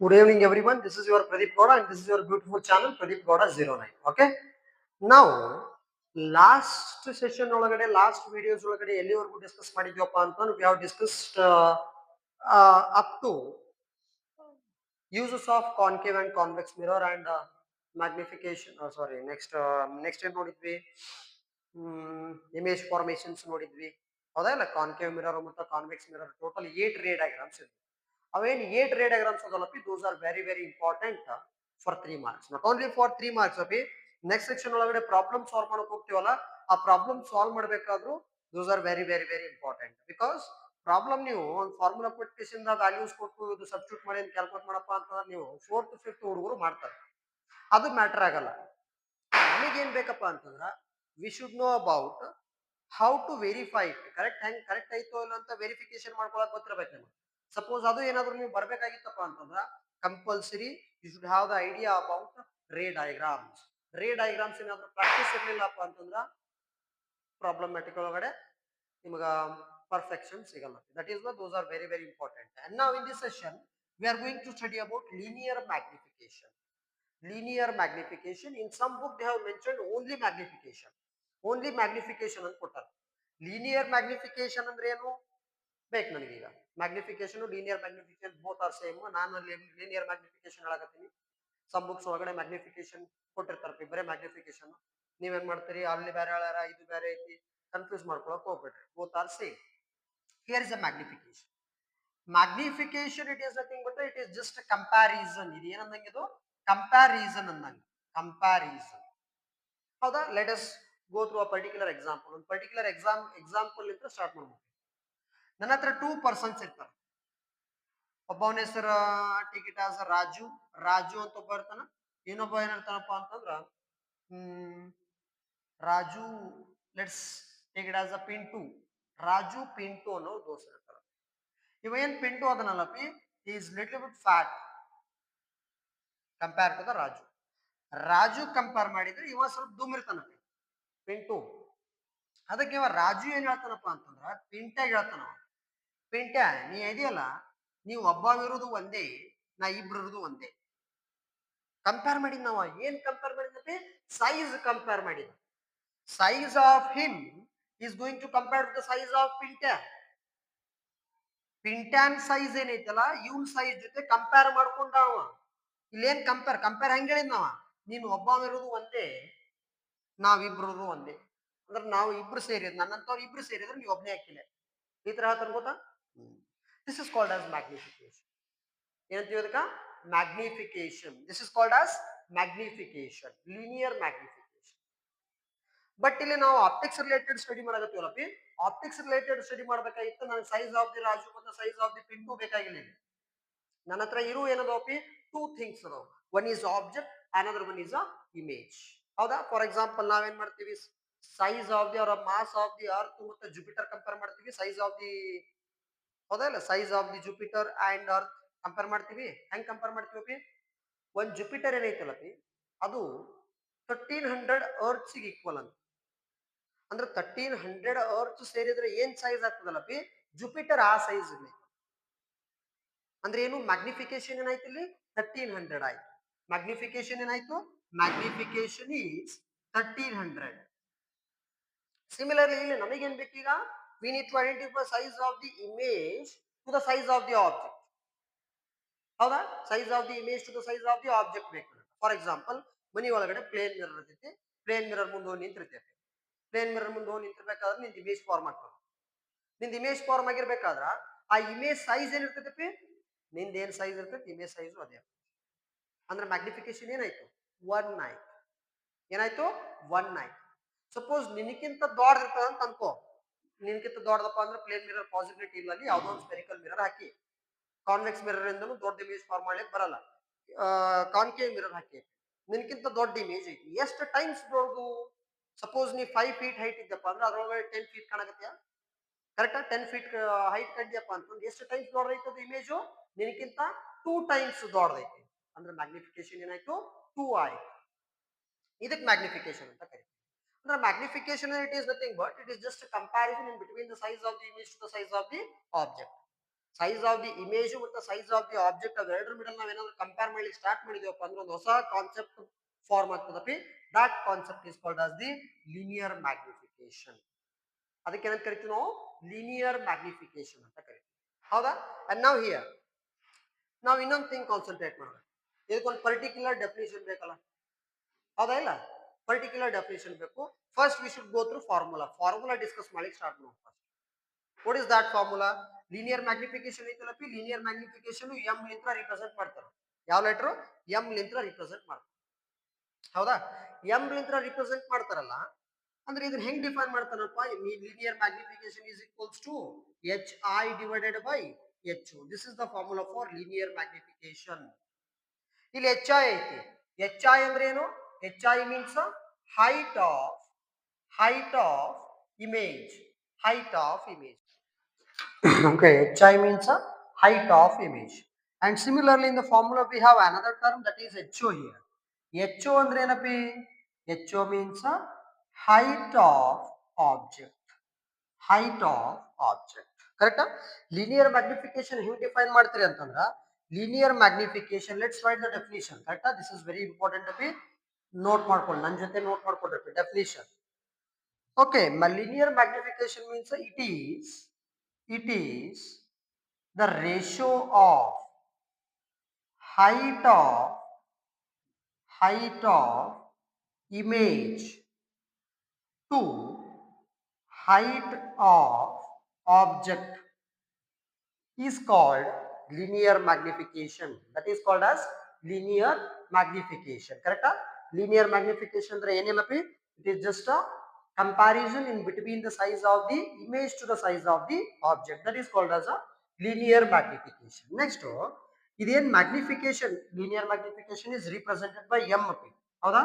Good evening, everyone. This is your Pradeep Gowda, and this is your beautiful channel, Pradeep Gowda 09. Okay. Now, last session ಒಳಗಡೆ last videos ಒಳಗಡೆ ಎಲ್ಲಿವರೆಗೂ discuss ಮಾಡಿದ್ವಪ್ಪ ಅಂತಂದ್ರೆ we have discussed up to uses of concave and convex mirror and magnification. Sorry, next ಏನ್ ನೋಡಿದ್ವಿ, image formations ನೋಡಿದ್ವಿ. ಹೌದಾ ಇಲ್ಲ, concave mirror ಮತ್ತು convex mirror total 8 ray diagrams ಇದ್ವಿ. ಅವೇನು 8 ರೇ ಡಯಾಗ್ರಾಮ್ಸ್ ಅದಲ್ಲಪ್ಪಿ, those are very very important for 3 marks. Not only for 3 marks ಅಪ್ಪಿ, ನೆಕ್ಸ್ಟ್ ಸೆಕ್ಷನ್ ಒಳಗಡೆ ಪ್ರಾಬ್ಲಮ್ ಸಾಲ್ವ್ ಮಾಡಕ್ ಹೋಗ್ತೀವಲ್ಲ, ಆ ಪ್ರಾಬ್ಲಮ್ ಸಾಲ್ವ್ ಮಾಡಬೇಕಾದ್ರೂ those are very very very important. Because problem ನೀವು ಒಂದು ಫಾರ್ಮುಲಾ ಕೊಟ್ಟಿಸಿಂದ ವ್ಯಾಲ್ಯೂಸ್ ಕೊಟ್ಟು ಇದು ಸಬ್ಸ್ಟಿಟ್ಯೂಟ್ ಮಾಡಿ ಕ್ಯಾಲ್ಕುಲೇಟ್ ಮಾಡಪ್ಪ ಅಂತಂದ್ರೆ ನೀವು 4th 5th ಹುಡುಗರು ಮಾಡ್ತಾರೆ, ಅದು ಮ್ಯಾಟರ್ ಆಗಲ್ಲ. ನಮಗೇನ್ ಬೇಕಪ್ಪ ಅಂತಂದ್ರ we should know about how to verify it, correct ಆಯ್ತೋ ಇಲ್ಲ ಅಂತ ವೆರಿಫಿಕೇಶನ್ ಮಾಡ್ಕೊಳಕ್ ಗೊತ್ತಿರ್ಬೇಕು ನಿಮಗೆ. ಸಪೋಸ್ ಅದು ಏನಾದ್ರು ನೀವು ಬರ್ಬೇಕಾಗಿತ್ತಪ್ಪ ಅಂತಂದ್ರ compulsory you should have the idea about ray diagrams. Ray diagrams ಏನಾದ್ರು ಪ್ರಾಕ್ಟೀಸ್ ಇರ್ಲಿಲ್ಲಪ್ಪ ಅಂತಂದ್ರ ಪ್ರಾಬ್ಲಮ್ಯಾಟಿಕ್ ಒಳಗಡೆ ನಿಮಗ ಪರ್ಫೆಕ್ಷನ್ ಸಿಗಲ್ಲ. That is why those are very very important. And now in this session we are going to study about linear magnification. Linear magnification, in some book they have mentioned only magnification, ಅಂತ ಕೊಟ್ಟಾರ. Linear magnification ಅಂದ್ರೆ ಏನು ಬೇಕು ನನಗೀಗ. Magnification linear magnification both are same. ನಾನು linear magnification ಹೇಳಕತ್ತೀನಿ. Some books ಒಳಗಡೆ magnification ಕೊಟ್ಟಿರ್ತಾರೆ, ಬರೀ ಮ್ಯಾಗ್ನಿಫಿಕೇಶನ್. ನೀವೇನ್ ಮಾಡ್ತೀರಿ, ಅಲ್ಲಿ ಬೇರೆ ಹೇಳ್ಯಾರ ಇದು ಬೇರೆ ಐತಿ, ಕನ್ಫ್ಯೂಸ್ ಮಾಡ್ಕೊಳಕ್ ಹೋಗ್ಬೇಡ್ರಿ. Both are same. Here is a magnification. Magnification it is nothing but it is just comparison. ಇದು ಏನಂದಂಗೆ, ಇದು ಕಂಪ್ಯಾರಿಸನ್ ಅಂದಂಗೆ, ಕಂಪ್ಯಾರಿಸನ್. ಹೌದಾ? Let us go through a particular example. ಒಂದು ಪರ್ಟಿಕ್ಯುಲರ್ ಎಕ್ಸಾಂಪಲ್ ಇಂದ ಸ್ಟಾರ್ಟ್ ಮಾಡ್ಬೇಕು. ನನ್ನ ಹತ್ರ 2 persons ಇರ್ತಾರೆ. ಒಬ್ಬವನ ಹೆಸರು ಟಿಕೆಟ್ ಆಸ್ ರಾಜು ಅಂತ ಒಬ್ಬ ಇರ್ತಾನ. ಇನ್ನೊಬ್ಬ ಏನಿರ್ತಾನಪ್ಪ ಅಂತಂದ್ರ Raju, let's take it as a Pintu ಅನ್ನೋ ದೋಸ್ತ ಇರ್ತಾರ. ಇವ ಏನ್ ಪಿಂಟು ಅದನ್ನಲ್ಲಪಿ, is little bit fat compare to the Raju compare ಮಾಡಿದ್ರೆ ಇವ ಸ್ವಲ್ಪ ದುಮ್ ಇರ್ತಾನಪ್ಪಿ ಪಿಂಟು. ಅದಕ್ಕೆ ಇವ ರಾಜು ಏನ್ ಹೇಳ್ತಾನಪ್ಪ ಅಂತಂದ್ರ ಪಿಂಟ್ಯಾಗ ಹೇಳ್ತಾನ, ಪಿಂಟ್ಯಾ ನೀ ಇದೆಯಲ್ಲ, ನೀವು ಒಬ್ಬವಿರೋದು ಒಂದೇ, ನಾ ಇಬ್ರು ಒಂದೇ. ಕಂಪೇರ್ ಮಾಡಿದ್ ನಾವ ಏನ್ ಕಂಪೇರ್ ಮಾಡಿದ್ನಪ್ಪಿ, ಸೈಜ್ ಕಂಪೇರ್ ಮಾಡಿದ. Size of him is going to compare to the size of Pintya. ಪಿಂಟ್ಯಾನ್ ಸೈಜ್ ಏನೈತಲ್ಲ ಇವನ್ ಸೈಜ್ ಜೊತೆ ಕಂಪೇರ್ ಮಾಡ್ಕೊಂಡವ. ಇಲ್ಲೇನ್ ಕಂಪೇರ್ ಹೆಂಗ್ ಹೇಳಿದ್ ನಾವ, ನೀನು ಒಬ್ಬವಿರೋದು ಒಂದೇ, ನಾವಿಬ್ರು ಒಂದೇ. ಅಂದ್ರೆ ನಾವು ಇಬ್ರು ಸೇರಿದ್, ನನ್ನಂತವ್ರು ಇಬ್ರು ಸೇರಿದ್ರೆ ನೀವು ಒಬ್ಬನೇ ಹಾಕಿಲ್ಲ. ಈ ತರ ಹೇಳ್ತಾರ ಗೊತ್ತಾ. This is called as magnification. ಏನಂತೀವಿ ಅದಕ್ಕ, magnification. This is called as magnification, linear magnification. But ಇಲ್ಲಿ ನಾವು ಆಪ್ಟಿಕ್ಸ್ ರಿಲೇಟೆಡ್ ಸ್ಟಡಿ ಮಾಡಕತ್ತೀವಲ್ಲಪಿ, ಆಪ್ಟಿಕ್ಸ್ ರಿಲೇಟೆಡ್ ಸ್ಟಡಿ ಮಾಡ್ಬೇಕಾಗಿತ್ತು. ನನಗೆ ಸೈಜ್ ಆಫ್ ದಿ ರಾಜು ಮತ್ತು ಸೈಜ್ ಆಫ್ ದಿ ಪಿಂಟು ಬೇಕಾಗಿಲ್ಲ. ನನ್ನ ಹತ್ರ ಇರು ಏನದವಪಿ, 2 ಥಿಂಗ್ಸ್ ಅದಾವ. One is object, another one is a image. ಹೌದಾ? ಫಾರ್ ಎಕ್ಸಾಂಪಲ್ ನಾವೇನ್ ಮಾಡ್ತೀವಿ, ಸೈಜ್ ಆಫ್ ದಿ ಅವರ ಮಾಸ್ ಆಫ್ ದಿ ಅರ್ತ್ ಮತ್ತು ಜುಪಿಟರ್ ಕಂಪೇರ್ ಮಾಡ್ತೀವಿ. ಸೈಜ್ ಆಫ್ ದಿ, ಹೌದಾ ಇಲ್ಲ, size of the Jupiter and earth compare ಮಾಡ್ತೀವಿ. ಹೆಂಗ್ ಕಂಪೇರ್ ಮಾಡ್ತೀವಿ, ಒಂದ್ ಜುಪಿಟರ್ ಏನೈತಲ್ಲಪಿ ಅದು 1300 ಅರ್ತ್ಸ್ ಈಕ್ವಲ್ ಅಂತ. ಅಂದ್ರೆ 1300 ಅರ್ತ್ ಸೇರಿದ್ರೆ ಏನ್ ಸೈಜ್ ಆಗ್ತದಲ್ಲಪಿ, ಜುಪಿಟರ್ ಆ ಸೈಜ್ ಇದೆ. ಅಂದ್ರೆ ಏನು, ಮ್ಯಾಗ್ನಿಫಿಕೇಶನ್ ಏನಾಯ್ತು ಇಲ್ಲಿ, 1300 ಆಯ್ತು. ಮ್ಯಾಗ್ನಿಫಿಕೇಶನ್ ಏನಾಯ್ತು, ಮ್ಯಾಗ್ನಿಫಿಕೇಶನ್ ಈಸ್ 1300. ಸಿಮಿಲರ್ಲಿ ಇಲ್ಲಿ ನಮಗೇನ್ ಬೇಕೀಗ, we need to identify size of the image to the size of the object. ಹೌದಾ? Size of the image to the size of the object ಬೇಕು. ಫಾರ್ ಎಕ್ಸಾಂಪಲ್, ಮನಿ ಒಳಗಡೆ ಪ್ಲೇನ್ ಮಿರರ್ ಇರ್ತೈತಿ. Plane mirror ಮುಂದೆ ಹೋಗಿ ನಿಂತಿರ್ತೈತಿ. ಪ್ಲೇನ್ ಮಿರರ್ ಮುಂದೆ ಹೋಗಿ ನಿಂತಿರ್ಬೇಕಾದ್ರೆ ನಿಂದ ಇಮೇಜ್ ಫಾರ್ಮ್ ಆಗ್ತದೆ. ನಿಂದ ಇಮೇಜ್ ಫಾರ್ಮ್ ಆಗಿರ್ಬೇಕಾದ್ರ ಆ ಇಮೇಜ್ ಸೈಜ್ ಏನಿರ್ತೈತಿ, ನಿಂದ ಏನ್ ಸೈಜ್ ಇರ್ತೈತಿ ಇಮೇಜ್ ಸೈಜು ಅದೇ. ಅಂದ್ರೆ ಮ್ಯಾಗ್ನಿಫಿಕೇಶನ್ ಏನಾಯ್ತು, 1 ಆಯ್ತು. ಏನಾಯ್ತು, 1 ಆಯ್ತು. ಸಪೋಸ್ ನಿನಕ್ಕಿಂತ ದೊಡ್ಡದಿರ್ತದ ಅಂತ ಅನ್ಕೋ. ನಿನಕ್ಕಿಂತ ದೊಡ್ಡದಪ್ಪ ಅಂದ್ರೆ ಪ್ಲೇನ್ ಮಿರರ್ ಪಾಸಿಬಿಲಿಟಿ ಇಲ್ಲ, ಅಲ್ಲಿ ಯಾವ್ದೋ ಒಂದು ಸ್ಪೆರಿಕಲ್ ಮಿರರ್ ಹಾಕಿ. ಕಾನ್ವೆಕ್ಸ್ ಮಿರರ್ ಇಂದನೂ ದೊಡ್ಡ ಇಮೇಜ್ ಫಾರ್ಮ್ ಮಾಡ್ಲಿಕ್ಕೆ ಬರಲ್ಲ. ಕಾನ್ಕೇವ್ ಮಿರರ್ ಹಾಕಿ ನಿನಕ್ಕಿಂತ ದೊಡ್ಡ ಇಮೇಜ್ ಐತಿ. ಎಷ್ಟು ಟೈಮ್ಸ್ ದೊಡ್ಡದು, ಸಪೋಸ್ ನೀ 5 feet ಹೈಟ್ ಇದ್ದಪ್ಪ ಅಂದ್ರೆ ಅದ್ರೊಳಗೆ 10 feet ಕಾಣಕತ್ತೀಯ. ಕರೆಕ್ಟಾ? 10 feet ಹೈಟ್ ಕಂಡಿಯಪ್ಪ ಅಂತಂದ್ರೆ ಎಷ್ಟು ಟೈಮ್ಸ್ ದೊಡ್ಡದೈತದ ಇಮೇಜು, ನಿನಕ್ಕಿಂತ 2 times ದೊಡ್ಡದೈತಿ. ಅಂದ್ರೆ ಮ್ಯಾಗ್ನಿಫಿಕೇಶನ್ ಏನಾಯ್ತು, 2 ಆಯ್ತು. ಇದಕ್ಕೆ ಮ್ಯಾಗ್ನಿಫಿಕೇಶನ್ ಅಂತ ಕರೀತೀವಿ. ಅಂದ್ರೆ magnification it is nothing but it is just comparison in between the size of the image to the size of the object. Size of the image ಮತ್ತು size of the object ಅವೆರಡರ middle ನಾವೇನಾದ್ರು compare ಮಾಡ್ಲಿಕ್ಕೆ start ಮಾಡಿದ್ವಪ್ಪ ಅಂದ್ರೆ ಒಂದು ಹೊಸ concept form ಆಗ್ತದಪಿ. That concept is called as the linear magnification. ಅದಕ್ಕೆ ಏನಂತ ಕರಿತೀವಿ ನಾವು? ಲೀನಿಯರ್ ಮ್ಯಾಗ್ನಿಫಿಕೇಶನ್ ಅಂತ ಕರಿತೀವಿ. ಹೌದಾ? ಅಂಡ್ ನಾವ್ ಹಿಯರ್ ನಾವು ಇನ್ನೊಂದು ಥಿಂಗ್ ಕಾನ್ಸಂಟ್ರೇಟ್ ಮಾಡೋಣ. ಇದಕ್ಕೊಂದು ಪರ್ಟಿಕ್ಯುಲರ್ ಡೆಫಿನೇಷನ್ ಬೇಕಲ್ಲ, ಹೌದಾ ಇಲ್ಲ? ಪರ್ಟಿಕ್ಯುಲರ್ ಡೆಫಿನೇಷನ್ ಬೇಕು. First we should go through formula discuss ಮಾಡಿ ಸ್ಟಾರ್ಟ್ ಮಾಡೋಣ. What is that formula? Linear magnification ಐತಲ್ಲಪಿ, ಲೀನಿಯರ್ ಮ್ಯಾಗ್ನಿಫಿಕೇಶನ್ ಎಂ ಲಿಂತ್ರ ರಿಪ್ರೆಸೆಂಟ್ ಮಾಡ್ತಾರೆ. ಯಾವ ಲೆಟರ್? ಎಂ ಲಿಂತ್ರ ರಿಪ್ರೆಸೆಂಟ್ ಮಾಡ್ತಾರೆ. ಹೌದಾ? ಎಂ ಲಿಂತ್ರ ರಿಪ್ರೆಸೆಂಟ್ ಮಾಡ್ತಾರಲ್ಲ, ಅಂದ್ರೆ ಇದನ್ನ ಹೆಂಗ್ ಡಿಫೈನ್ ಮಾಡ್ತಾರಪ್ಪ? Linear magnification is equals to H I divided by H. This is the formula for linear magnification. ಇಲ್ಲಿ ಎಚ್ ಐ ಐತಿ. ಎಚ್ ಐ ಅಂದ್ರೆ ಏನು? H I means height of image. Height of image. Okay, HI means height of image. And similarly in the formula we have another term, that is HO here. HO andre enapi? HO means height of object. Height of object. Correct? Linear magnification how define ಮಾಡ್ತೀರಿ ಅಂತಂದ್ರ, linear magnification, let's write the definition. Correct? This is very important to be note ಮಾಡ್ಕೊಳ್ಳಿ, ನನ್ನ ಜೊತೆ note ಮಾಡ್ಕೊಳ್ರಿ definition. Okay, linear magnification means it is the ratio of height of image to height of object is called linear magnification. That is called as linear magnification. Correct? Linear magnification andre enillapi? It is just a comparison in between the size of the image to the size of the object. That is called as a linear magnification. Next, iದೇನ್ magnification, linear magnification is represented by m. ಹೌದಾ?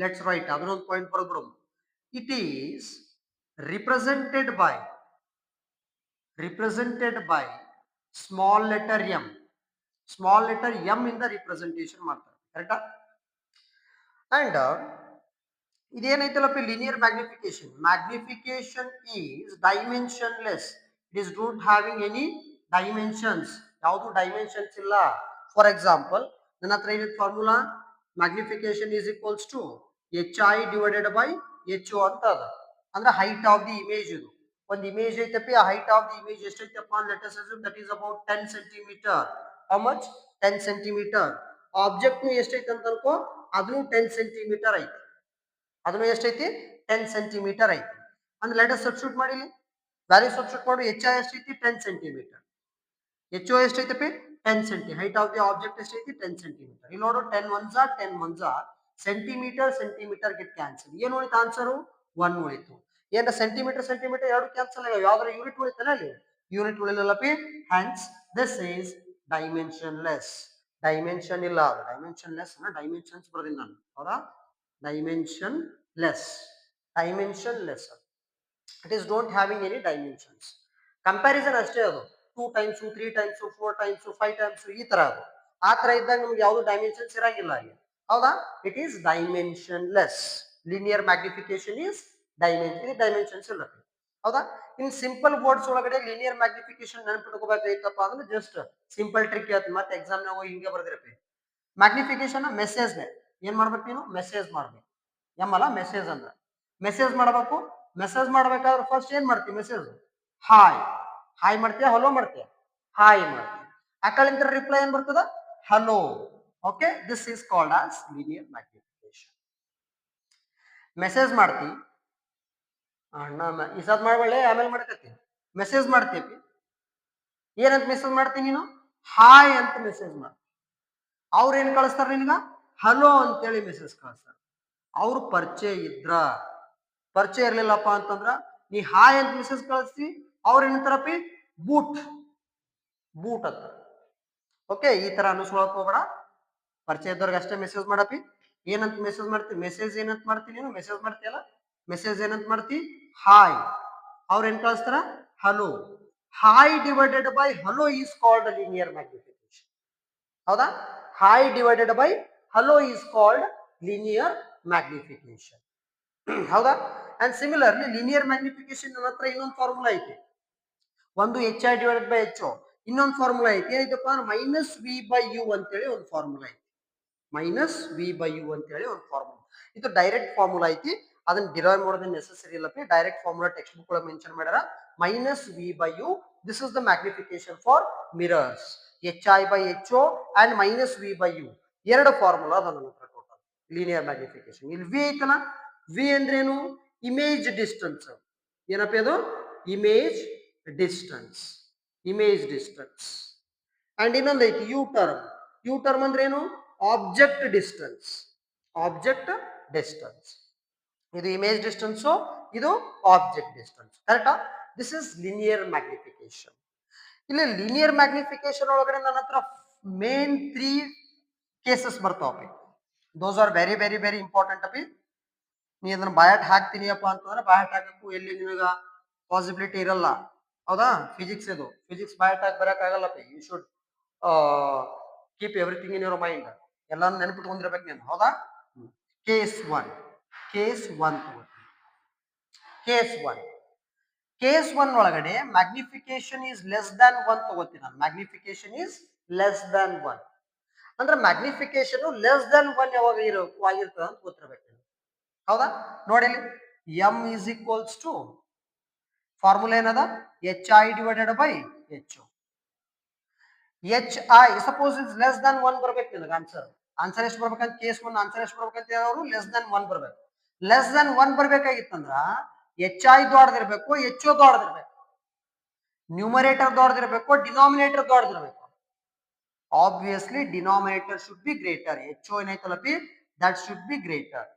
Let's write ಅದನ್ನೊಂದು point ಬರೋದು. It is represented by small letter m. Small letter m ಇಂದ representation ಮಾಡ್ತಾರೆ. ಕರೆಕ್ಟಾ? And ಇದೇನೈತಲ್ಲಪ್ಪ linear magnification. Magnification is dimensionless. It is not having any dimensions. ಯಾವುದು dimensions ಇಲ್ಲ. For example, ನನ್ನ ಹತ್ರ ಏನಿದೆ formula? Magnification is equals to HI divided by HO ಅಂತ ಅದ. ಅಂದ್ರೆ height of the image ಇದು. ಒಂದು ಇಮೇಜ್ ಐತಪ್ಪಿ, ಆ height of the image ಎಷ್ಟೈತಪ್ಪ? Let us assume that is about 10 centimeter. How much? 10 centimeter. Object ಎಷ್ಟೈತೆ ಅಂತ ಅನ್ಕೋ, ಅದನ್ನು 10 centimeter ಐತಿ. ಅದನ್ನು ಎಷ್ಟೈತಿ? 10 centimeter ಐತಿ. ಅಂದ್ರೆ ಲೆಟ್ ಅಸ್ ಸಬ್ಸ್ಟಿಟ್ಯೂಟ್ ಮಾಡಿ, ವ್ಯಾಲ್ಯೂ ಸಬ್ಸ್ಟಿಟ್ಯೂಟ್ ಮಾಡು. HI ಎಷ್ಟೈತಿ? 10 centimeter. HO ಎಷ್ಟೈತಪ್ಪಿ? 10 cm. height of the object ಎಷ್ಟೈತಿ? 10 centimeter. ಇಲ್ಲಿ ನೋಡು, 10 ones are 10 ones are centimeter get cancel. ಏನು ಉಳಿತು ಆನ್ಸರ್? 1 ಉಳಿತು. ಏನ ಸೆಂಟಿಮೀಟರ್ ಎರಡು ಕ್ಯಾನ್ಸಲ್ ಆಗ್ಯಾವ, ಯಾವ್ದಾರ ಯೂನಿಟ್ ಉಳಿತಲ್ಲ ಅಲ್ಲಿ? ಯೂನಿಟ್ ಉಳಿಲಲ್ಲಪಿ. hence this is dimensionless. Dimension ಇಲ್ಲ, ಅದು ಡೈಮೆನ್ಷನ್ಲೆಸ್. ಡೈಮೆನ್ಷನ್ಸ್ ಬರೋದಿಲ್ಲ ನಾನು, ಹೌದಾ? dimensionless. It is don't having any dimensions. Comparison ಅಷ್ಟೇ ಅದು. 2 times 3 times 4 times 5 times ಈ ತರ ಅದು. ಆ ತರ ಇದ್ದಾಗ ನಮ್ಗೆ ಯಾವ್ದು ಡೈಮೆನ್ಷನ್ಸ್ ಇರಂಗಿಲ್ಲ ಅಲ್ಲಿ, ಹೌದಾ? It is dimensionless. linear magnification is dimensions ಇಲ್ಲ, ಹೌದಾ? ಇನ್ ಸಿಂಪಲ್ ವರ್ಡ್ಸ್ ಒಳಗಡೆ linear magnification ನೆನಪಿಟ್ಕೋಬೇಕಾಯ್ತಪ್ಪ ಅಂದ್ರೆ ಜಸ್ಟ್ ಸಿಂಪಲ್ ಟ್ರಿಕ್ ಹೇಳ್ತೀನಿ. ಮತ್ತೆ ಎಕ್ಸಾಮ್ ನಾವು ಹಿಂಗೆ ಬರ್ದಿರಪ್ಪ. ಮ್ಯಾಗ್ನಿಫಿಕೇಶನ್ ಮೆಸೇಜ್ ಏನ್ ಮಾಡ್ಬೇಕು ನೀನು? ಮೆಸೇಜ್ ಮಾಡ್ಬೇಕು. ಎಮ್ಮಲ್ಲ ಮೆಸೇಜ್ ಅಂದ್ರೆ ಮೆಸೇಜ್ ಮಾಡ್ಬೇಕು. ಮೆಸೇಜ್ ಮಾಡ್ಬೇಕಾದ್ರೆ ಫಸ್ಟ್ ಏನ್ ಮಾಡ್ತೀವಿ? ಮೆಸೇಜ್ ಹಾಯ್ ಮಾಡ್ತೀಯ, ಹಲೋ ಮಾಡ್ತೀಯ? ಹಾಯ್ ಮಾಡ್ತೀಯ. ಆ ಕಡೆಯಿಂದ ರಿಪ್ಲೈ ಏನ್ ಬರ್ತದ? Hello. Okay, this is called as linear magnification. Message ಮಾಡ್ತಿ, ಈ ಸದ್ ಮಾಡ್ಬೇಳೆ, ಆಮೇಲೆ ಮಾಡ್ಕತ್ತಿ. ಮೆಸೇಜ್ ಮಾಡ್ತೀವಿ, ಏನಂತ ಮೆಸೇಜ್ ಮಾಡ್ತೀನಿ ನೀನು? ಹಾಯ್ ಅಂತ ಮೆಸೇಜ್ ಮಾಡ್ತಿ. ಅವ್ರ ಏನ್ ಕಳಿಸ್ತಾರ ನಿನ್ಗ? ಹಲೋ ಅಂತೇಳಿ ಮೆಸೇಜ್ ಕಳಿಸ್ತಾರ. ಅವ್ರು ಪರಿಚಯ ಇರ್ಲಿಲ್ಲಪ್ಪ ಅಂತಂದ್ರ ನೀ ಹಾಯ್ ಅಂತ ಮೆಸೇಜ್ ಕಳಿಸ್ತಿ, ಅವ್ರ ಏನಂತಾರಪ್ಪಿ? ಬೂಟ್ ಅಂತ. ಓಕೆ, ಈ ತರ ಅನುಸ್ಕೊಳಕ್ ಹೋಗ್ಬೇಡ. ಪರಿಚಯ ಇದ್ದವ್ರಿಗೆ ಅಷ್ಟೇ ಮೆಸೇಜ್ ಮಾಡಪ್ಪಿ. ಏನಂತ ಮೆಸೇಜ್ ಮಾಡ್ತಿ? ಮೆಸೇಜ್ ಏನಂತ ಮಾಡ್ತೀನಿ ನೀನು? ಮೆಸೇಜ್ ಮಾಡ್ತೀಯಲ್ಲ, ಮೆಸೇಜ್ ಏನಂತ ಮಾಡ್ತಿ? ಹಾಯ್. ಅವ್ರ ಏನ್ ಕಳಿಸ್ತಾರ? Hello. Hi divided by hello is called linear magnification. ಹೌದಾ? Hi divided by hello is called linear magnification. ಹೌದಾ? ಅಂಡ್ ಸಿಮಿಲರ್ಲಿ ಲೀನಿಯರ್ ಮ್ಯಾಗ್ನಿಫಿಕೇಶನ್ ನನ್ನ ಹತ್ರ ಇನ್ನೊಂದು ಫಾರ್ಮುಲಾ ಐತಿ. ಒಂದು HI ಡಿವೈಡೆಡ್ ಬೈ HO. ಇನ್ನೊಂದು ಫಾರ್ಮುಲಾ ಐತಿ, ಏನೈತಪ್ಪ ಅಂದ್ರೆ ಮೈನಸ್ ವಿ ಬೈ ಯು ಅಂತೇಳಿ ಒಂದು ಫಾರ್ಮುಲಾ ಐತಿ. ಮೈನಸ್ ವಿ ಬೈ ಯು ಅಂತೇಳಿ ಒಂದು ಫಾರ್ಮುಲಾ. ಇದು ಡೈರೆಕ್ಟ್ ಫಾರ್ಮುಲಾ ಐತಿ, ಅದನ್ನ ಡಿರೈವ್ ಮಾಡೋದು ನೆಸೆಸರಿ ಇಲ್ಲಪ್ಪಿ. ಡೈರೆಕ್ಟ್ ಫಾರ್ಮುಲಾ ಟೆಕ್ಸ್ಟ್ ಬುಕ್ ಒಳಗೆ ಮೆನ್ಷನ್ ಮಾಡ್ಯಾರ. Minus V by U, this is the magnification for mirrors. H I by H O and minus V by U, ಎರಡು ಫಾರ್ಮುಲಾ ಅದ ನನ್ನ ಹತ್ರ ಟೋಟಲ್ ಲೀನಿಯರ್ ಮ್ಯಾಗ್ನಿಫಿಕೇಶನ್. ಇಲ್ಲಿ V ಐತಲ್ಲ, V ಅಂದ್ರೇನು? Image distance. ಏನಪ್ಪ ಅದು? Image distance. Image distance. And ಇನ್ನೊಂದು ಐತಿ ಯು ಟರ್ಮ್. ಯು ಟರ್ಮ್ ಅಂದ್ರೆ ಏನು? Object distance. Object distance. ಇದು ಇಮೇಜ್ ಡಿಸ್ಟೆನ್ಸ್, ಇದು ಆಬ್ಜೆಕ್ಟ್ ಡಿಸ್ಟೆನ್ಸ್. ಕರೆಕ್ಟಾ? This is linear magnification. ಇಲ್ಲಿ ಲಿನಿಯರ್ ಮ್ಯಾಗ್ನಿಫಿಕೇಶನ್ ಒಳಗಡೆ ನನ್ನ ಹತ್ರ ಮೇನ್ 3 ಕೇಸಸ್ ಬರ್ತಾವಪ್ಪಿ. Those are very very very important ಅಪ್ಪಿ. ನೀ ಅದನ್ನ ಬಯಾಟ್ ಹಾಕ್ತೀನಿಯಪ್ಪ ಅಂತಂದ್ರೆ ಬಯಾಟ್ ಹಾಕಕ್ಕೂ ಎಲ್ಲಿ ನಿನಗ ಪಾಸಿಬಿಲಿಟಿ ಇರಲ್ಲ. ಹೌದಾ? ಫಿಸಿಕ್ಸ್ ಇದು, ಫಿಸಿಕ್ಸ್ ಬಯಾಟ್ ಹಾಕಿ ಬರಕ್ಕಾಗಲ್ಲಪ್ಪ. You should keep everything in your mind. ಎಲ್ಲಾನು ನೆನಪಿಟ್ಕೊಂಡಿರ್ಬೇಕು ನೀನು. ಹೌದಾ? ಕೇಸ್ 1. Case 1 case 1. ಕೇಸ್ 1 ಒಳಗಡೆ ಮ್ಯಾಗ್ನಿಫಿಕೇಶನ್ ಈಸ್ ಲೆಸ್ ದ್ಯಾನ್ 1 ತಗೋತೀನಿ ನಾನು. ಮ್ಯಾಗ್ನಿಫಿಕೇಶನ್ ಈಸ್ ಲೆಸ್ ದ್ಯಾನ್ 1 ಅಂದ್ರೆ ಮ್ಯಾಗ್ನಿಫಿಕೇಶನ್ ಲೆಸ್ ದ್ಯಾನ್ 1 ಯಾವಾಗ ಆಗಿರ್ತದೆ ಅಂತ ಗೊತ್ತಿರ್ಬೇಕು. ಹೌದಾ? ನೋಡಿ, M is equals to formula ಏನದ? H I divided by H. H I suppose is less than 1 ಬರ್ಬೇಕು ನಿನಗೆ ಆನ್ಸರ್. ಆನ್ಸರ್ ಎಷ್ಟು ಬರ್ಬೇಕಂತ ಕೇಸ್ 1 ಆನ್ಸರ್ ಎಷ್ಟು ಬರ್ಬೇಕಂತ ಹೇಳೋರು ಲೆಸ್ ದ್ಯಾನ್ 1 ಬರ್ಬೇಕು. ಲೆಸ್ ದ್ಯಾನ್ 1 ಬರ್ಬೇಕಾಗಿತ್ತಂದ್ರ ಎಚ್ ಐ ದೊಡ್ಡದಿರ್ಬೇಕು, ಎಚ್ ಒ ದೊಡ್ಡದಿರ್ಬೇಕು. ನ್ಯೂಮರೇಟರ್ ದೊಡ್ಡದಿರ್ಬೇಕು, ಡಿನಾಮಿನೇಟರ್ ದೊಡ್ಡದಿರ್ಬೇಕು. Obviously denominator should be greater. H O ಏನೈತಲ್ಲಪಿ, ದಟ್ ಶುಡ್ ಬಿ ಗ್ರೇಟರ್.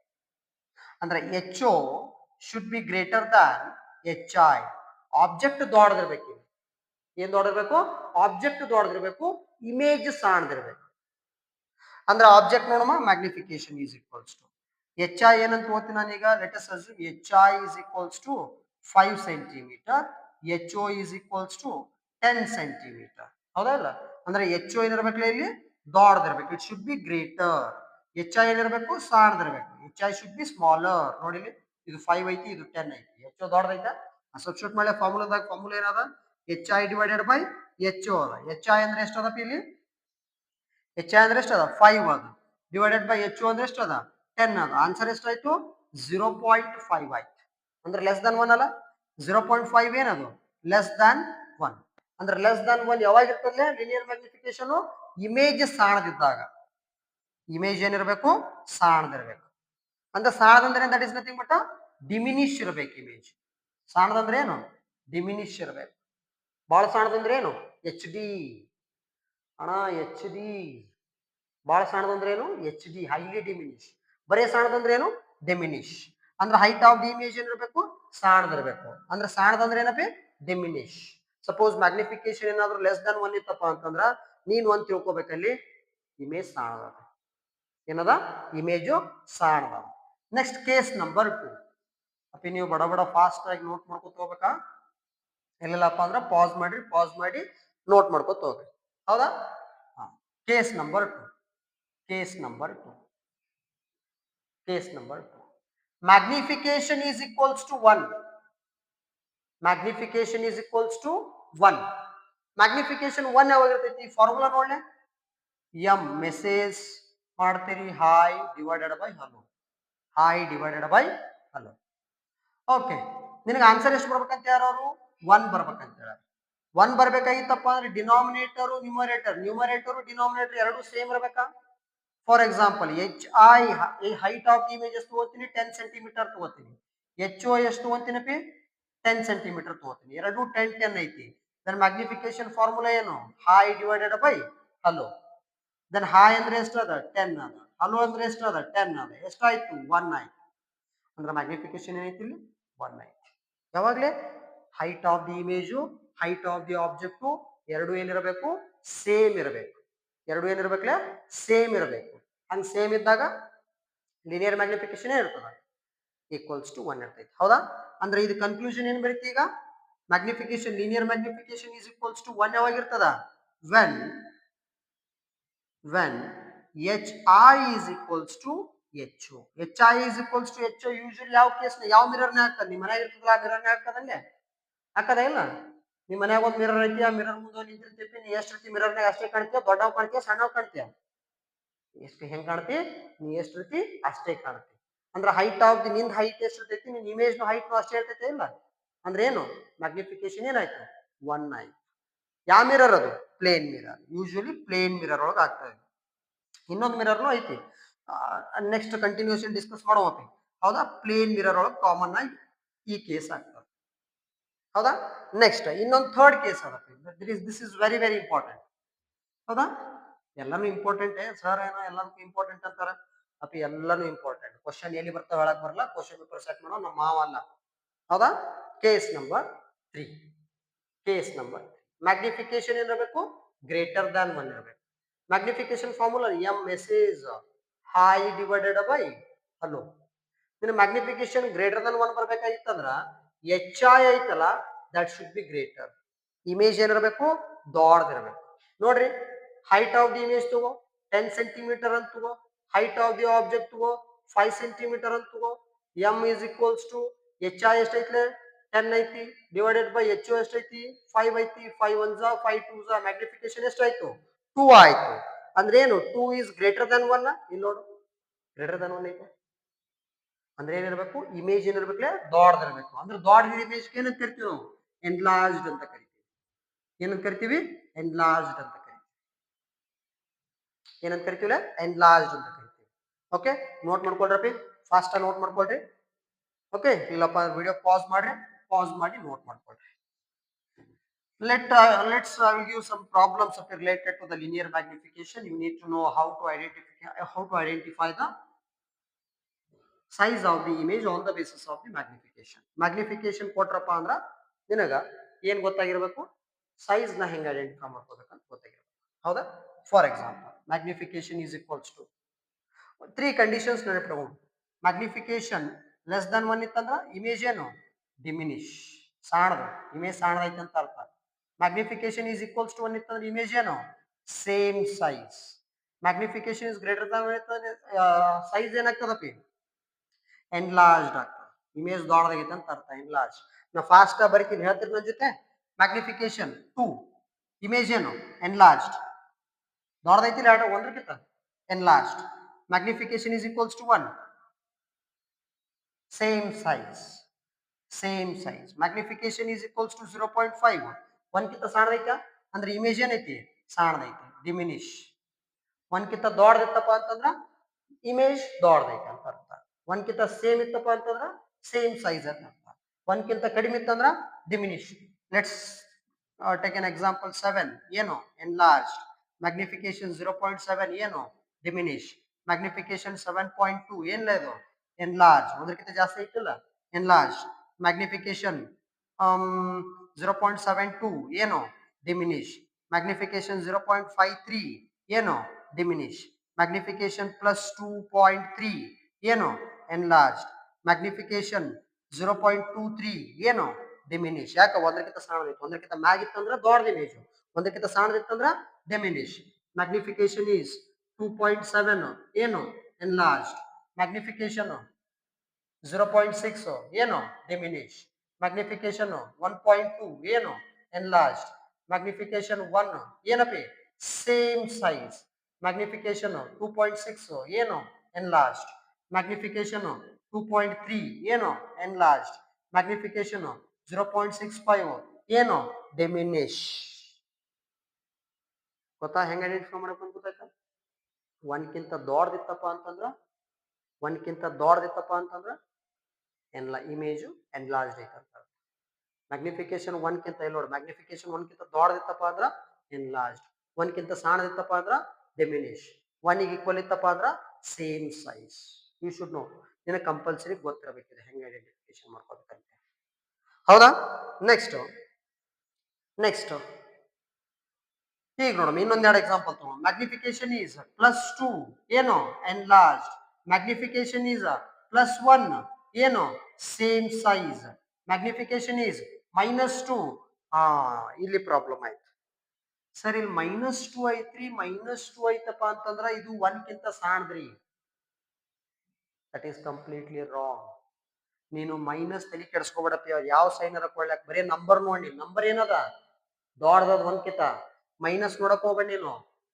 ಅಂದ್ರೆ H O should be greater than H I. Object ದೊಡ್ಡದಿರ್ಬೇಕು. ಏನ್ ದೊಡ್ಡದಿರ್ಬೇಕು? ಆಬ್ಜೆಕ್ಟ್ ದೊಡ್ಡದಿರ್ಬೇಕು, ಇಮೇಜ್ ಸಣ್ಣದಿರ್ಬೇಕು. ಅಂದ್ರೆ ಆಬ್ಜೆಕ್ಟ್ ನೋಡಮ್ಮ, magnification is equals to H I ಏನಂತ ಓದ್ತೀನಿ ನಾನೀಗ. Let us assume H I is equals to 5 centimetre, H O is equals to 10 centimetre. ಹೌದಾ ಇಲ್ಲ? ಅಂದ್ರೆ ಎಚ್ ಒ ಏನಿರ್ಬೇಕಲ್ಲ ಇಲ್ಲಿ? ದೊಡ್ಡದಿರ್ಬೇಕು. It should be greater. H I ಏನಿರ್ಬೇಕು? ಸಣ್ಣದಿರ್ಬೇಕು. H I should be smaller. ನೋಡಿ, ಇದು 5 ಐತಿ, ಇದು 10 ಐತಿ. ಎಚ್ ಒ ದೊಡ್ಡದೈತಾ? ಸಬ್ಸ್ಟಿಟ್ಯೂಟ್ ಮಾಡಿ ಫಾರ್ಮುಲಾದಾಗ. ಫಾರ್ಮುಲಾ ಏನದ? H I divided by H O ಅದ. ಎಚ್ ಐ ಅಂದ್ರೆ ಎಷ್ಟು ಅದಪ್ಪ ಇಲ್ಲಿ? ಎಚ್ ಐ ಅಂದ್ರೆ ಎಷ್ಟು ಅದ? 5 ಅದ. ಡಿವೈಡೆಡ್ ಬೈ ಎಚ್ ಒ ಅಂದ್ರೆ ಎಷ್ಟು ಅದ? 10 ಅದ. ಆನ್ಸರ್ ಎಷ್ಟಾಯ್ತು? 0.5 ಆಯ್ತು. ಅಂದ್ರೆ ಲೆಸ್ ದ್ಯಾನ್ 1 ಅಲ್ಲ? 0.5 ಏನದು? Less than 1. ಅಂದ್ರೆ ಲೆಸ್ ದ್ಯಾನ್ 1 ಯಾವಾಗ ಇರ್ತದೆ ಲಿನಿಯರ್ ಮ್ಯಾಗ್ನಿಫಿಕೇಶನ್? ಇಮೇಜ್ ಸಾಣದಿದ್ದಾಗ. ಇಮೇಜ್ ಏನಿರಬೇಕು? ಸಾಣದಿರ್ಬೇಕು. ಅಂದ್ರೆ ಸಾಣದಂದ್ರೆ that is nothing but diminish ಇರಬೇಕು ಇಮೇಜ್. ಸಾಣದಂದ್ರೆ ಏನು? ಡಿಮಿನಿಶ್ ಇರಬೇಕು. ಬಹಳ ಸಾಣದಂದ್ರೆ ಏನು? H D. ಅಣ್ಣ ಎಚ್ ಡಿ. ಬಹಳ ಸಾಣದಂದ್ರೆ ಏನು? H D, highly diminish. ಬರೇ ಸಾಣದಂದ್ರೆ ಏನು? ಡಿಮಿನಿಶ್. ಅಂದ್ರೆ ಹೈಟ್ ಆಫ್ ದಿ ಇಮೇಜ್ ಏನಿರ್ಬೇಕು? ಸಾಣದಿರ್ಬೇಕು. ಅಂದ್ರೆ ಸಾಣದಂದ್ರೆ ಏನಪ್ಪಿ? ಡಿಮಿನಿಶ್. ಸಪೋಸ್ ಮ್ಯಾಗ್ನಿಫಿಕೇಶನ್ ಏನಾದ್ರು ಲೆಸ್ ದ್ಯಾನ್ 1 ಇತ್ತಪ್ಪ ಅಂತಂದ್ರ ನೀನ್ ಒಂದ್ ತಿಳ್ಕೊಬೇಕಲ್ಲಿ, ಇಮೇಜ್ ಸಾಣದ. ಏನದ? ಇಮೇಜು ಸಾಣದ. ನೆಕ್ಸ್ಟ್ ಕೇಸ್ ನಂಬರ್ 2 ಅಪ್ಪಿ. ನೀವು ಬಡ ಬಡ ಫಾಸ್ಟ್ ಆಗಿ ನೋಟ್ ಮಾಡ್ಕೊತ ಹೋಗ್ಬೇಕಾ? ಎಲ್ಲೆಲ್ಲಪ್ಪ ಅಂದ್ರೆ ಪಾಸ್ ಮಾಡಿ ನೋಟ್ ಮಾಡ್ಕೊತ ಹೋಗ್ರಿ. ಹೌದಾ? Case number 2. Case number 2. Case number 2. Magnification is equals to 1. Magnification is equals to 1. Magnification 1 ಯಾವಾಗ ಇರ್ತೈತಿ? ಫಾರ್ಮುಲಾ ನೋಡ್ಲೆ. ಎಂ ಮೆಸೇಜ್ ಮಾಡ್ತೀರಿ, hi divided by hello. Hi divided by hello. Okay, ನಿನಗೆ ಆನ್ಸರ್ ಎಷ್ಟು ಬರ್ಬೇಕಂತ ಯಾರು? 1 ಬರ್ಬೇಕಂತ ಹೇಳ. 1 ಬರ್ಬೇಕಾಗಿತ್ತಪ್ಪ ಅಂದ್ರೆ ಡಿನಾಮಿನೇಟರ್ ನ್ಯೂಮರೇಟರ್ ಡಿನಾಮಿನೇಟರ್ ಎರಡು ಸೇಮ್ ಇರಬೇಕಾ? For example H I height of the image ಎಷ್ಟು ತಗೋತೀನಿ? 10 ಸೆಂಟಿಮೀಟರ್ ತಗೋತೀನಿ. ಎಚ್ ಒ ಎಷ್ಟು ತಗೋತೀನಪ್ಪಿ? 10 ಸೆಂಟಿಮೀಟರ್ ತಗೋತೀನಿ. ಎರಡು 10 10 ಐತಿ. ದೆನ್ ಮ್ಯಾಗ್ನಿಫಿಕೇಶನ್ ಫಾರ್ಮುಲಾ ಏನು? Hi divided by hello. Then hi ಅಂದ್ರೆ ಎಷ್ಟು ಅದ? 10 ಅದ. ಹಲೋ ಅಂದ್ರೆ ಎಷ್ಟು ಅದ? 10 ಅದ. ಎಷ್ಟಾಯ್ತು? 1 ಆಯ್ತು. ಅಂದ್ರೆ ಮ್ಯಾಗ್ನಿಫಿಕೇಶನ್ ಏನೈತಿ ಇಲ್ಲಿ? 1 ಐತಿ. ಯಾವಾಗ್ಲೇ height of the image, height of the object ಎರಡು ಏನಿರಬೇಕು? ಸೇಮ್ ಇರಬೇಕು. ಎರಡು ಏನಿರ್ಬೇಕಲ್ಲ? ಸೇಮ್ ಇರಬೇಕು. ಹಂಗ ಸೇಮ್ ಇದ್ದಾಗ ಲಿನಿಯರ್ ಮ್ಯಾಗ್ನಿಫಿಕೇಶನ್ ಇರ್ತದ, ಈಕ್ವಲ್ಸ್ ಟು 1 ಇರ್ತೈತಿ. ಹೌದಾ? ಅಂದ್ರೆ ಇದು ಕನ್ಕ್ಲೂಷನ್ ಏನ್ ಬರೀತಿ ಈಗ? Magnification, linear magnification is equals to 1 ಯಾವಾಗಿರ್ತದ? when H I is equals to H O. H I is equals to H O usually ಯಾವ ಕೇಸ್ ಯಾವ ಮಿರರ್ನ ಹಾಕ್ತದೆ? ನಿಮ್ಮ ಮನೆಯಾಗ ಇರ್ತದಲ್ಲ ಆ ಮಿರರ್ನ ಹಾಕದಲ್ಲೇ ಹಾಕದ ಇಲ್ಲ? ನಿಮ್ಮ ಮನ್ಯಾಗ ಒಂದು ಮಿರರ್ ಐತಿ, ಆ ಮಿರರ್ ಮುಂದೆ ನಿಂತಿರ್ತೀವಿ, ನೀ ಎಷ್ಟು ರೀತಿ ಮಿರರ್ನಾಗ ಅಷ್ಟೇ ಕಾಣ್ತೀಯ, ದೊಡ್ಡವ್ ಕಾಣ್ತೀಯ, ಸಣ್ಣವ್ ಕಾಣ್ತೀಯ? ಎಷ್ಟು ಹೆಂಗ್ ಕಾಣ್ತಿ? ನೀ ಎಷ್ಟು ರೀತಿ ಅಷ್ಟೇ ಕಾಣ್ತಿ. ಅಂದ್ರೆ ಹೈಟ್ ಆಫ್ ದಿ ನಿಂದ ಹೈಟ್ ಎಷ್ಟು ಇರ್ತೈತಿ, ನಿನ್ ಇಮೇಜ್ ನ ಹೈಟ್ ಅಷ್ಟೇ ಇರ್ತೈತೆ ಇಲ್ಲ? ಅಂದ್ರೆ ಏನು ಮ್ಯಾಗ್ನಿಫಿಕೇಶನ್ ಏನಾಯ್ತು? 1 ಆಯ್ತು. ಯಾವ ಮಿರರ್ ಅದು? Plane mirror. Usually plane mirror ಒಳಗೆ ಆಗ್ತದೆ. ಇನ್ನೊಂದು ಮಿರರ್ನು ಐತಿ, ನೆಕ್ಸ್ಟ್ ಕಂಟಿನ್ಯೂಷನ್ ಡಿಸ್ಕಸ್ ಮಾಡೋವಪ್ಪಿ. ಹೌದಾ? ಪ್ಲೇನ್ ಮಿರರ್ ಒಳಗೆ ಕಾಮನ್ ಆಗಿ ಈ ಕೇಸ್ ಆಗ್ತದೆ. ಹೌದಾ? ನೆಕ್ಸ್ಟ್ ಇನ್ನೊಂದು ಥರ್ಡ್ ಕೇಸ್ ಅದಪ್ಪಿ. This is very very important. ಹೌದಾ? ಎಲ್ಲಾನು ಇಂಪಾರ್ಟೆಂಟ್. ಸರ್ ಏನೋ ಎಲ್ಲದಕ್ಕೂ ಇಂಪಾರ್ಟೆಂಟ್ ಅಂತಾರ. ಅಪ್ಪ ಎಲ್ಲಾನು ಇಂಪಾರ್ಟೆಂಟ್. ಕ್ವಶನ್ ಎಲ್ಲಿ ಬರ್ತಾವ ಹೇಳಕ್ ಬರಲ್ಲ. ಕ್ವಶನ್ ಪೇಪರ್ ಸೆಟ್ ಮಾಡೋ ನಮ್ಮ ಮಾವ ಅಲ್ಲ. ಹೌದಾ? Case number 3. Case number magnification ಏನಿರಬೇಕು? ಗ್ರೇಟರ್ ದ್ಯಾನ್ 1 ಇರಬೇಕು. Magnification formula M S is hi divided by hello. ನಿನ್ನ ಮ್ಯಾಗ್ನಿಫಿಕೇಶನ್ ಗ್ರೇಟರ್ ದನ್ 1 ಬರ್ಬೇಕಾಗಿತ್ತಂದ್ರ ಎಚ್ ಐ ಐತಲ್ಲ, that should be greater. Image ಏನಿರಬೇಕು? ದೊಡ್ಡದಿರಬೇಕು. ನೋಡ್ರಿ, ಹೈಟ್ ಆಫ್ ದಿ ಇಮೇಜ್ ತಗೋ 10 ಸೆಂಟಿಮೀಟರ್ ಅಂತ ತಗೋ, ಹೈಟ್ ಆಫ್ ದಿ ಆಬ್ಜೆಕ್ಟ್ ತಗೋ 5 ಸೆಂಟಿಮೀಟರ್ ಅಂತ ತಗೋ. M is equals to H I ಎಷ್ಟೈತ್ಲೆ? 10 ಐತಿ, ಡಿವೈಡೆಡ್ ಬೈ ಎಚ್ ಎಷ್ಟೈತಿ? 5 ಐತಿ. 5 1 5 2 ಮ್ಯಾಗ್ನಿಫಿಕೇಶನ್ ಎಷ್ಟಾಯ್ತು? 2 ಆಯ್ತು. ಅಂದ್ರೆ ಏನು? 2 ಇಸ್ ಗ್ರೇಟರ್ ದನ್ 1. ಇಲ್ಲಿ ನೋಡು, ಗ್ರೇಟರ್ ದನ್ 1 ಐತೆ. ಅಂದ್ರೆ ಏನಿರ್ಬೇಕು? ಇಮೇಜ್ ಏನಿರ್ಬೇಕ್ಲೆ? ದೊಡ್ಡದಿರ್ಬೇಕು. ಅಂದ್ರೆ ದೊಡ್ಡ ಇಮೇಜ್ ಏನಂತ ಕರಿತೀವಿ ನಾವು? ಎನ್ಲಾರ್ಜ್ಡ್ ಅಂತ ಕರಿತೀವಿ. ಏನಂತ ಕರಿತೀವಿ? ಎನ್ಲಾರ್ಜ್ಡ್ ಅಂತ ಕರಿತೀವಿ. ಏನಂತ ಕರಿತೀವಿ? ಎನ್ಲಾರ್ಜ್ಡ್ ಅಂತ ಕರಿತೀವಿ. ಓಕೆ, ನೋಟ್ ಮಾಡ್ಕೊಳ್ರಪ್ಪಿ, ಫಾಸ್ಟ್ ಆಗಿ ನೋಟ್ ಮಾಡ್ಕೊಳ್ರಿ. ಓಕೆ, ಇಲ್ಲಪ್ಪ ವಿಡಿಯೋ ಪಾಸ್ ಮಾಡ್ರಿ, ಪಾಸ್ ಮಾಡಿ ನೋಟ್ ಮಾಡ್ಕೊಳ್ರಿ. Let's I will give some problems related to the linear magnification. You need to know how to identify the size of the image on the basis of the magnification. Magnification Kotrappa ಅಂದ್ರ ನಿನಗ ಏನ್ ಗೊತ್ತಾಗಿರ್ಬೇಕು? Size ನ ಹೆಂಗ್ identify ಮಾಡ್ಕೋಬೇಕಂತ ಗೊತ್ತಾಗಿರ್ಬೇಕು. ಹೌದಾ? For example, magnification is equals to 3 conditions ನೆನಪಿಟ್ಕೊಂಡು. Magnification less than 1 ಇತ್ತಂದ್ರ ಇಮೇಜ್ ಏನು? ಡಿಮಿನಿಶ್, ಸಾಣದ ಇಮೇಜ್ ಸಾಣದೈತೆ ಅಂತ ಅರ್ಥ. ಮ್ಯಾಗ್ನಿಫಿಕೇಶನ್ ಈಸ್ ಈಕ್ವಲ್ಸ್ ಟು 1 ಇತ್ತಂದ್ರೆ ಇಮೇಜ್ ಏನು? Same size. Magnification is greater than size ಏನಾಗ್ತದಪ್ಪಿ? ಎನ್ಲಾರ್ಜ್ಡ್ ಆಗ್ತದೆ. ಇಮೇಜ್ ದೊಡ್ಡದಾಗೈತೆ ಅಂತ ಅರ್ಥ. ಎನ್ಲಾರ್ಜ್. ನಾ ಫಾಸ್ಟ್ ಬರೀತೀನಿ, ಹೇಳ್ತೀರಿ ನನ್ನ ಜೊತೆ? ಮ್ಯಾಗ್ನಿಫಿಕೇಶನ್ 2, ಇಮೇಜ್ ಏನು? ಎನ್ಲಾರ್ಜ್ಡ್. ದೊಡ್ಡದೈತಿ ಒಂದ್ರಕ್ಕಿಂತ enlarged. Magnification is equals to 1, same size. Same size. Magnification is equals to 0.5, 1 ಕಿಂತ ಸಣ್ಣದೈತ ಅಂದ್ರೆ ಇಮೇಜ್ ಏನೈತಿ? ಸಣ್ಣದೈತಿ, ಡಿಮಿನಿಶ್. 1 ಕಿಂತ ದೊಡ್ಡದಿತ್ತಪ್ಪ ಅಂತಂದ್ರ ಇಮೇಜ್ ದೊಡ್ಡದೈತೆ ಅಂತ ಅರ್ಥ. 1 ಕಿಂತ ಸೇಮ್ ಇತ್ತಪ್ಪ ಅಂತಂದ್ರ ಸೇಮ್ ಸೈಜ್ ಅಂತ ಅರ್ಥ. 1 ಕಿಂತ ಕಡಿಮೆ ಇತ್ತಂದ್ರ ಡಿಮಿನಿಶ್. Let's take an example 7. ಏನು? ಎನ್ಲಾರ್ಜ್ಡ್. ಮ್ಯಾಗ್ನಿಫಿಕೇಶನ್ 0.7 ಏನು? ಡಿಮಿನಿಶ್. ಮ್ಯಾಗ್ನಿಫಿಕೇಶನ್ 7.2 ಏನಿಲ್ಲ ಇದು? ಎನ್ಲಾರ್ಜ್. ಒಂದಕ್ಕಿಂತ ಜಾಸ್ತಿ ಐತಿಲ್ಲ? ಎನ್ಲಾರ್ಜ್. ಮ್ಯಾಗ್ನಿಫಿಕೇಶನ್ 0.72 ಏನು? ಡಿಮಿನಿಶ್. ಮ್ಯಾಗ್ನಿಫಿಕೇಶನ್ 0.53 ಏನು? ಡಿಮಿನಿಶ್. ಮ್ಯಾಗ್ನಿಫಿಕೇಶನ್ ಪ್ಲಸ್ 2.3 ಏನು? ಎನ್ಲಾರ್ಜ್ಡ್. ಮ್ಯಾಗ್ನಿಫಿಕೇಶನ್ 0.23 ಏನು? ಡಿಮಿನಿಶ್. ಯಾಕೆ? ಒಂದಕ್ಕಿಂತ ಸಣ್ಣದಿತ್ತು. ಒಂದಕ್ಕಿಂತ ಮ್ಯಾಗಿತ್ತಂದ್ರೆ ದೊಡ್ಡ ಇಮೇಜ್, ಒಂದಕ್ಕಿಂತ ಸಣ್ಣದಿತ್ತಂದ್ರೆ ಡಿಮಿನಿಶ್. ಮ್ಯಾಗ್ನಿಫಿಕೇಶನ್ ಈಸ್ 2.7 ಏನು? ಎನ್ಲಾರ್ಜ್ಡ್. ಮ್ಯಾಗ್ನಿಫಿಕೇಶನ್ 0.6 ಏನು? ಡಿಮಿನಿಶ್. ಮ್ಯಾಗ್ನಿಫಿಕೇಶನ್ 1.2 ಏನು? ಎನ್ಲಾರ್ಜ್ಡ್. ಮ್ಯಾಗ್ನಿಫಿಕೇಶನ್ 1 ಏನಪ್ಪಿ? Same size. ಮ್ಯಾಗ್ನಿಫಿಕೇಶನ್ 2.6 ಏನು? ಎನ್ಲಾರ್ಜ್ಡ್. ಮ್ಯಾಗ್ನಿಫಿಕೇಶನ್ 2.3 ಏನು? ಎನ್ಲಾರ್ಜ್ಡ್. ಮ್ಯಾಗ್ನಿಫಿಕೇಶನ್ 0.65 ಏನು? ಡಿಮಿನಿಶ್. ಗೊತ್ತಾ ಹೆಂಗ್ ಐಡೆಂಟಿಫೈ ಮಾಡಬೇಕು ಗೊತ್ತಾಯ್ತಾ? 1 ಕಿಂತ ದೊಡ್ಡದಿತ್ತಪ್ಪ ಅಂತಂದ್ರ ಇಮೇಜು ಎನ್ಲಾರ್ಜ್ಡ್ ಐತೆ ಅಂತ. ಮ್ಯಾಗ್ನಿಫಿಕೇಶನ್ 1 ಕಿಂತ ಇಲ್ಲಿ ನೋಡಿ, ಮ್ಯಾಗ್ನಿಫಿಕೇಶನ್ 1 ಕಿಂತ ದೊಡ್ಡದಿತ್ತಪ್ಪ ಅಂದ್ರ ಎನ್ಲಾರ್ಜ್ಡ್. 1 ಕಿಂತ ಸಣ್ಣದಿತ್ತಪ್ಪ ಅಂದ್ರ ಡಿಮಿನಿಶ್. 1 ಗೆ ಈಕ್ವಲ್ ಇತ್ತಪ್ಪ ಅಂದ್ರ same size. You should know. ನಿನಗೆ ಕಂಪಲ್ಸರಿ ಗೊತ್ತಿರಬೇಕಿದೆ ಹೆಂಗ್ ಐಡೆಂಟಿಫಿಕೇಶನ್ ಮಾಡ್ಕೋಬೇಕಂತ. ಹೌದಾ? ನೆಕ್ಸ್ಟ್ ಈಗ ನೋಡೋಣ, ಇನ್ನೊಂದೆರಡು ಎಕ್ಸಾಂಪಲ್ ತಗೋಣ. ಮ್ಯಾಗ್ನಿಫಿಕೇಶನ್ ಈಸ್ +2 ಏನು? ಎನ್ಲಾರ್ಜ್ಡ್. ಮ್ಯಾಗ್ನಿಫಿಕೇಶನ್ ಈಸ್ +1 ಏನು? Same size. Magnification is -2. ಇಲ್ಲಿ ಪ್ರಾಬ್ಲಮ್ ಆಯ್ತು ಸರ್. ಇಲ್ಲಿ -2 ಐತ್ರಿ, -2 ಐತಪ್ಪ ಅಂತಂದ್ರ ಇದು 1 ಕಿಂತ ಸಣ್ಣದ್ರಿ. That is completely wrong. ನೀನು ಮೈನಸ್ ತಲೆ ಕೆಡಿಸ್ಕೊಬೇಡಪ್ಪ, ಯಾವ ಸೈನ್ ಅದ ಕೊಡ್ಲಾಕ್, ಬರೀ ನಂಬರ್ ನೋಡಿ. ನಂಬರ್ ಏನದ ದೊಡ್ಡದ ಒಂದ್ಕಿತ. ಮೈನಸ್ ನೋಡಕ್ ಹೋಗ್ಬೇಡ ನೀನು.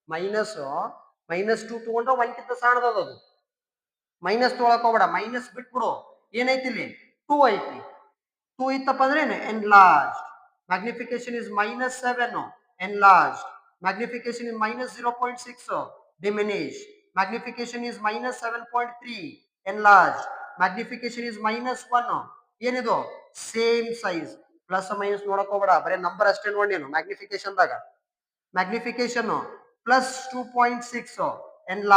ಮೈನಸ್ -2 ತಗೊಂಡ್ರೆ ಒಂದ್ಕಿತ ಸಣ್ಣದದ ಅದು. ಮೈನಸ್ ತೊಗೊಳಕ್ ಹೋಗ್ಬೇಡ, ಮೈನಸ್ ಬಿಟ್ಬಿಡು. ಏನೈತಿ ಇಲ್ಲಿ 2 ಐತಿ. 2 ಇತ್ತಪ್ಪ ಅಂದ್ರೆ enlarge. Magnification is -7, enlarge. Magnification is -0.6, ಡಿಮಿನಿಶ್. Magnification is -7.3, enlarge. Magnification is -1. ಏನಿದು ಸೇಮ್ ಸೈಜ್. ಪ್ಲಸ್ ಮೈನಸ್ ನೋಡಕ್ ಹೋಗ್ಬೇಡ, ಬರೀ ನಂಬರ್ ಅಷ್ಟೇ ನೋಡಿ ನೀನು ಮ್ಯಾಗ್ನಿಫಿಕೇಶನ್ ದಾಗ. Magnification +2.6, enlarge.